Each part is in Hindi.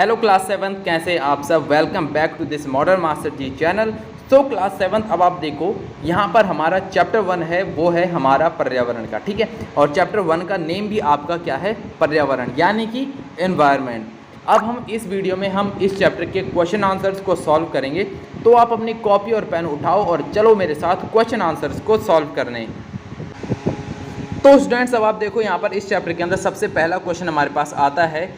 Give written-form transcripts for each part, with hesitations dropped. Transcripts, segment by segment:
हेलो क्लास 7 कैसे आप सब। Welcome back to this modern master ji channel. तो क्लास 7 अब आप देखो यहाँ पर हमारा चैप्टर 1 है, वो है हमारा पर्यावरण का, ठीक है। और चैप्टर 1 का नेम भी आपका क्या है, पर्यावरण यानी कि एनवायरनमेंट। अब हम इस वीडियो में हम इस चैप्टर के क्वेश्चन आंसर्स को सॉल्व करेंगे। तो आप अपनी कॉपी और पेन उठाओ और चलो मेरे साथ क्वेश्चन आंसर्स को सॉल्व करने। तो स्टूडेंट्स अब आप देखो यहाँ पर इस चैप्टर के अंदर सबसे पहला क्वेश्चन हमारे पास आता है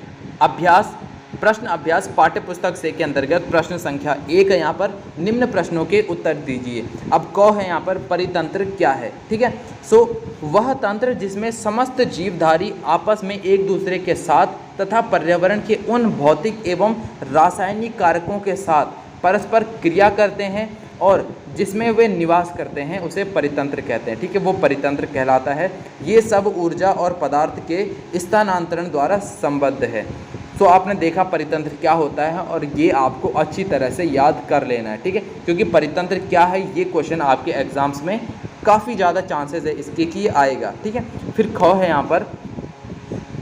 अभ्यास, प्रश्न अभ्यास पाठ्य पुस्तक से के अंतर्गत प्रश्न संख्या 1 है। यहाँ पर निम्न प्रश्नों के उत्तर दीजिए। अब क है यहाँ पर परितंत्र क्या है, ठीक है। सो वह तंत्र जिसमें समस्त जीवधारी आपस में एक दूसरे के साथ तथा पर्यावरण के उन भौतिक एवं रासायनिक कारकों के साथ परस्पर क्रिया करते हैं और जिसमें वे निवास करते हैं उसे परितंत्र कहते हैं, ठीक है। वो परितंत्र कहलाता है। ये सब ऊर्जा और पदार्थ के स्थानांतरण द्वारा संबद्ध है। तो आपने देखा परितंत्र क्या होता है और ये आपको अच्छी तरह से याद कर लेना है, ठीक है। क्योंकि परितंत्र क्या है ये क्वेश्चन आपके एग्जाम्स में काफ़ी ज़्यादा चांसेस है इसके कि आएगा, ठीक है। फिर ख है यहाँ पर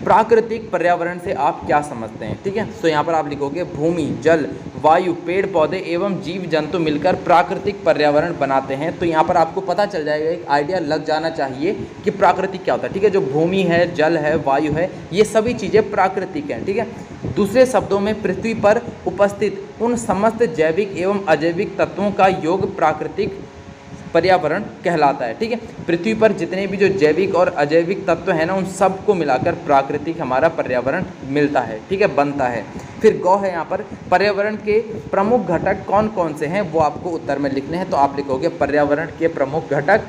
प्राकृतिक पर्यावरण से आप क्या समझते हैं, ठीक है। तो यहाँ पर आप लिखोगे भूमि, जल, वायु, पेड़ पौधे एवं जीव जंतु मिलकर प्राकृतिक पर्यावरण बनाते हैं। तो यहाँ पर आपको पता चल जाएगा, एक आइडिया लग जाना चाहिए कि प्राकृतिक क्या होता है, ठीक है। जो भूमि है, जल है, वायु है, ये सभी चीज़ें प्राकृतिक हैं, ठीक है। दूसरे शब्दों में पृथ्वी पर उपस्थित उन समस्त जैविक एवं अजैविक तत्वों का योग प्राकृतिक पर्यावरण कहलाता है, ठीक है। पृथ्वी पर जितने भी जो जैविक और अजैविक तत्व हैं ना, उन सबको मिलाकर प्राकृतिक हमारा पर्यावरण मिलता है, ठीक है, बनता है। फिर गौ है यहाँ पर पर्यावरण के प्रमुख घटक कौन कौन से हैं वो आपको उत्तर में लिखने हैं। तो आप लिखोगे पर्यावरण के प्रमुख घटक।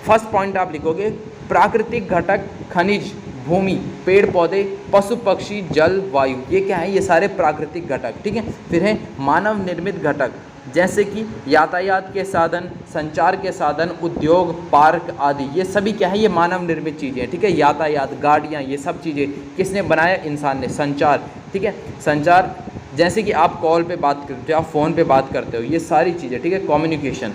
फर्स्ट पॉइंट आप लिखोगे प्राकृतिक घटक खनिज, भूमि, पेड़ पौधे, पशु पक्षी, जल, वायु, ये क्या है, ये सारे प्राकृतिक घटक, ठीक है। फिर है मानव निर्मित घटक जैसे कि यातायात के साधन, संचार के साधन, उद्योग, पार्क आदि, ये सभी क्या है, ये मानव निर्मित चीज़ें हैं, ठीक है। यातायात, गाड़ियाँ, ये सब चीज़ें किसने बनाया, इंसान ने। संचार, ठीक है, संचार जैसे कि आप कॉल पे बात करते हो, आप फ़ोन पे बात करते हो, ये सारी चीज़ें, ठीक है, कम्युनिकेशन।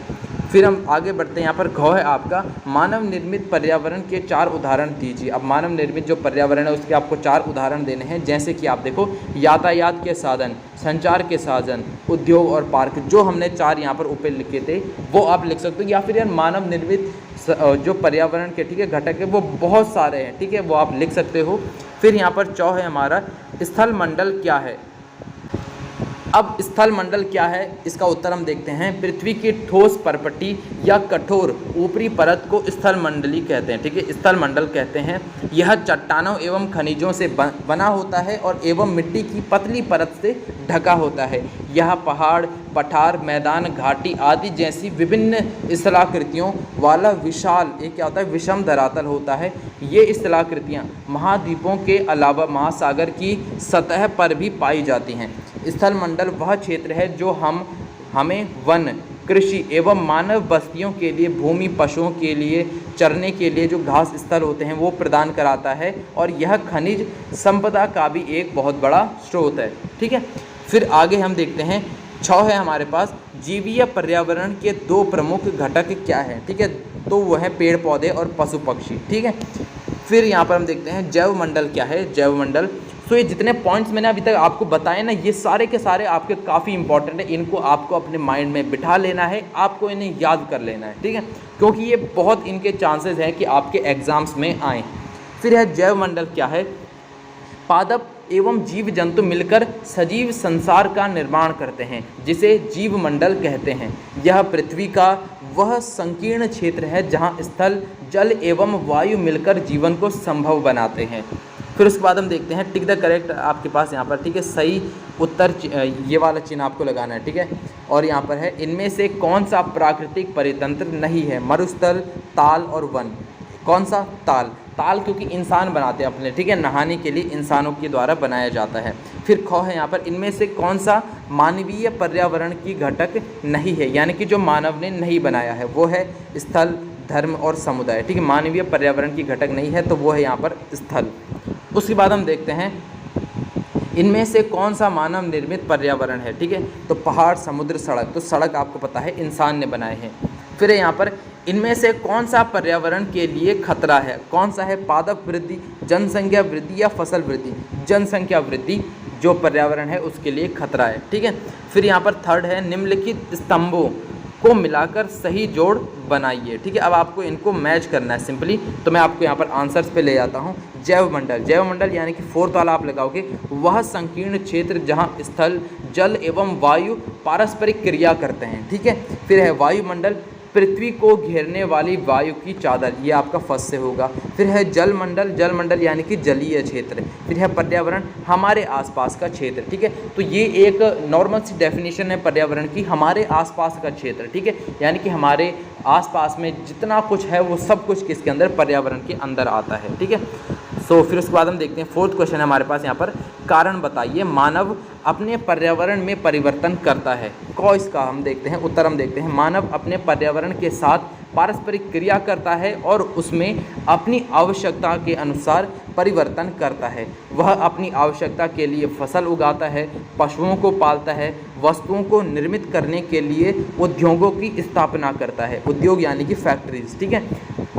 फिर हम आगे बढ़ते हैं। यहाँ पर घ है आपका मानव निर्मित पर्यावरण के 4 उदाहरण दीजिए। अब मानव निर्मित जो पर्यावरण है उसके आपको 4 उदाहरण देने हैं। जैसे कि आप देखो यातायात के साधन, संचार के साधन, उद्योग और पार्क, जो हमने 4 यहाँ पर ऊपर लिखे थे वो आप लिख सकते हो। या फिर यार मानव निर्मित जो पर्यावरण के, ठीक है, घटक है वो बहुत सारे हैं, ठीक है, वो आप लिख सकते हो। फिर यहाँ पर चौ है हमारा स्थल मंडल क्या है। अब स्थल मंडल क्या है, इसका उत्तर हम देखते हैं। पृथ्वी की ठोस परपटी या कठोर ऊपरी परत को स्थल मंडली कहते हैं, ठीक है, स्थल मंडल कहते हैं। यह चट्टानों एवं खनिजों से बना होता है और एवं मिट्टी की पतली परत से ढका होता है। यह पहाड़, पठार, मैदान, घाटी आदि जैसी विभिन्न स्थलाकृतियों वाला विशाल, एक क्या होता है, विषम धरातल होता है। ये स्थलाकृतियाँ महाद्वीपों के अलावा महासागर की सतह पर भी पाई जाती हैं। स्थल मंडल वह क्षेत्र है जो हमें वन, कृषि एवं मानव बस्तियों के लिए, भूमि, पशुओं के लिए चरने के लिए जो घास स्थल होते हैं वो प्रदान कराता है और यह खनिज संपदा का भी एक बहुत बड़ा स्रोत है, ठीक है। फिर आगे हम देखते हैं 6 है हमारे पास जीवीय पर्यावरण के 2 प्रमुख घटक क्या हैं, ठीक है। तो वो है पेड़ पौधे और पशु पक्षी, ठीक है। फिर यहाँ पर हम देखते हैं जैव मंडल क्या है, जैव मंडल। तो ये जितने पॉइंट्स मैंने अभी तक आपको बताए ना, ये सारे के सारे आपके काफ़ी इंपॉर्टेंट है। इनको आपको अपने माइंड में बिठा लेना है, आपको इन्हें याद कर लेना है, ठीक है, क्योंकि ये बहुत इनके चांसेस हैं कि आपके एग्जाम्स में आएँ। फिर है जैव मंडल क्या है। पादप एवं जीव जंतु मिलकर सजीव संसार का निर्माण करते हैं जिसे जीव मंडल कहते हैं। यह पृथ्वी का वह संकीर्ण क्षेत्र है जहाँ स्थल, जल एवं वायु मिलकर जीवन को संभव बनाते हैं। फिर उसके बाद हम देखते हैं टिक द करेक्ट आपके पास यहाँ पर, ठीक है, सही उत्तर ये वाला चिन्ह आपको लगाना है, ठीक है। और यहाँ पर है इनमें से कौन सा प्राकृतिक परितंत्र नहीं है। मरुस्थल, ताल और वन। कौन सा, ताल। ताल क्योंकि इंसान बनाते हैं अपने, ठीक है, नहाने के लिए इंसानों के द्वारा बनाया जाता है। फिर ख है यहाँ पर इनमें से कौन सा मानवीय पर्यावरण की घटक नहीं है, यानी कि जो मानव ने नहीं बनाया है, वो है स्थल, धर्म और समुदाय, ठीक है। मानवीय पर्यावरण की घटक नहीं है तो वो है यहाँ पर स्थल। उसके बाद हम देखते हैं इनमें से कौन सा मानव निर्मित पर्यावरण है, ठीक है। तो पहाड़, समुद्र, सड़क। तो सड़क आपको पता है इंसान ने बनाए हैं। फिर यहाँ पर इनमें से कौन सा पर्यावरण के लिए खतरा है? कौन सा है? पादप वृद्धि, जनसंख्या वृद्धि या फसल वृद्धि? जनसंख्या वृद्धि जो पर्यावरण है उसके लिए खतरा है। ठीक है, फिर यहाँ पर थर्ड है निम्नलिखित स्तंभों को मिलाकर सही जोड़ बनाइए। ठीक है, अब आपको इनको मैच करना है सिंपली, तो मैं आपको यहाँ पर आंसर्स पे ले जाता हूँ। जैवमंडल, जैवमंडल यानी कि फोर्थ वाला आप लगाओगे, वह संकीर्ण क्षेत्र जहाँ स्थल, जल एवं वायु पारस्परिक क्रिया करते हैं। ठीक है, फिर है वायुमंडल, पृथ्वी को घेरने वाली वायु की चादर, ये आपका फर्स्ट से होगा। फिर है जलमंडल, जलमंडल यानी कि जलीय क्षेत्र। फिर है पर्यावरण, हमारे आसपास का क्षेत्र। ठीक है, तो ये एक नॉर्मल सी डेफिनेशन है पर्यावरण की, हमारे आसपास का क्षेत्र। ठीक है, यानी कि हमारे आसपास में जितना कुछ है वो सब कुछ किसके अंदर? पर्यावरण के अंदर आता है। ठीक है, सो फिर उसके बाद हम देखते हैं फोर्थ क्वेश्चन है हमारे पास यहाँ पर, कारण बताइए मानव अपने पर्यावरण में परिवर्तन करता है। इसका हम देखते हैं उत्तर, हम देखते हैं मानव अपने पर्यावरण के साथ पारस्परिक क्रिया करता है और उसमें अपनी आवश्यकता के अनुसार परिवर्तन करता है। वह अपनी आवश्यकता के लिए फसल उगाता है, पशुओं को पालता है, वस्तुओं को निर्मित करने के लिए उद्योगों की स्थापना करता है। उद्योग यानी कि फैक्ट्रीज। ठीक है,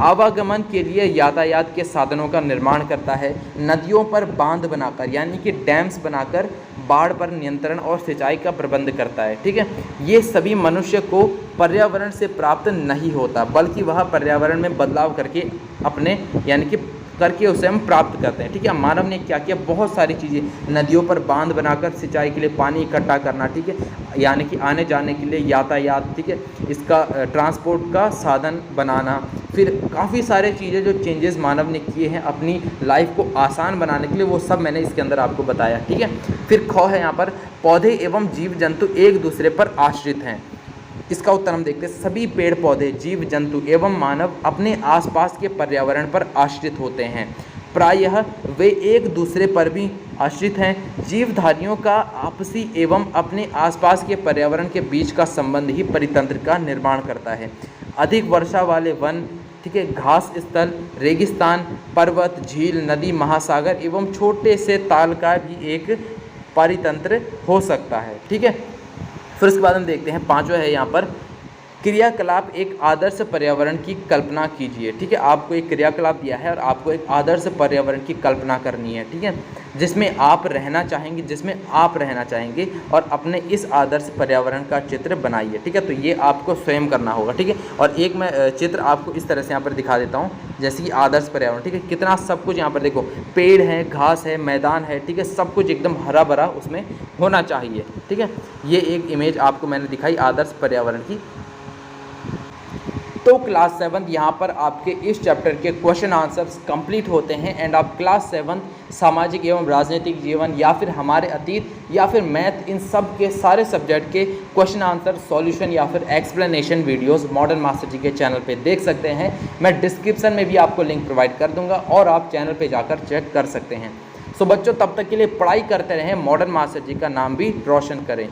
आवागमन के लिए यातायात के साधनों का निर्माण करता है, नदियों पर बांध बनाकर यानी कि डैम्स बनाकर बाढ़ पर नियंत्रण और सिंचाई का प्रबंध करता है। ठीक है, ये सभी मनुष्य को पर्यावरण से प्राप्त नहीं होता, बल्कि वह पर्यावरण में बदलाव करके अपने यानी कि करके उसे हम प्राप्त करते हैं। ठीक है, मानव ने क्या किया? बहुत सारी चीज़ें, नदियों पर बांध बनाकर सिंचाई के लिए पानी इकट्ठा करना। ठीक है, यानी कि आने जाने के लिए यातायात, ठीक है, इसका ट्रांसपोर्ट का साधन बनाना। फिर काफ़ी सारे चीज़ें जो चेंजेस मानव ने किए हैं अपनी लाइफ को आसान बनाने के लिए, वो सब मैंने इसके अंदर आपको बताया। ठीक है, फिर ख है यहाँ पर, पौधे एवं जीव जंतु एक दूसरे पर आश्रित हैं। इसका उत्तर हम देखते हैं, सभी पेड़ पौधे, जीव जंतु एवं मानव अपने आसपास के पर्यावरण पर आश्रित होते हैं। प्रायः वे एक दूसरे पर भी आश्रित हैं। जीवधारियों का आपसी एवं अपने आसपास के पर्यावरण के बीच का संबंध ही परितंत्र का निर्माण करता है। अधिक वर्षा वाले वन, ठीक है, घास स्थल, रेगिस्तान, पर्वत, झील, नदी, महासागर एवं छोटे से ताल का भी एक परितंत्र हो सकता है। ठीक है, फिर उसके बाद हम देखते हैं पांचवा है यहाँ पर, क्रियाकलाप एक आदर्श पर्यावरण की कल्पना कीजिए। ठीक है, आपको एक क्रियाकलाप दिया है और आपको एक आदर्श पर्यावरण की कल्पना करनी है। ठीक है, जिसमें आप रहना चाहेंगे और अपने इस आदर्श पर्यावरण का चित्र बनाइए। ठीक है, तो ये आपको स्वयं करना होगा। ठीक है, और एक मैं चित्र आपको इस तरह से यहाँ पर दिखा देता हूँ, जैसे कि आदर्श पर्यावरण। ठीक है, कितना सब कुछ यहाँ पर देखो, पेड़ है, घास है, मैदान है। ठीक है, सब कुछ एकदम हरा भरा उसमें होना चाहिए। ठीक है, ये एक इमेज आपको मैंने दिखाई आदर्श पर्यावरण की। तो क्लास 7 यहाँ पर आपके इस चैप्टर के क्वेश्चन आंसर्स कंप्लीट होते हैं एंड आप क्लास 7 सामाजिक एवं राजनीतिक जीवन या फिर हमारे अतीत या फिर मैथ, इन सब के सारे सब्जेक्ट के क्वेश्चन आंसर सॉल्यूशन या फिर एक्सप्लेनेशन वीडियोस मॉडर्न मास्टर जी के चैनल पे देख सकते हैं। मैं डिस्क्रिप्शन में भी आपको लिंक प्रोवाइड कर दूंगा और आप चैनल पे जाकर चेक कर सकते हैं। सो बच्चों, तब तक के लिए पढ़ाई करते रहें, मॉडर्न मास्टर जी का नाम भी रोशन करें।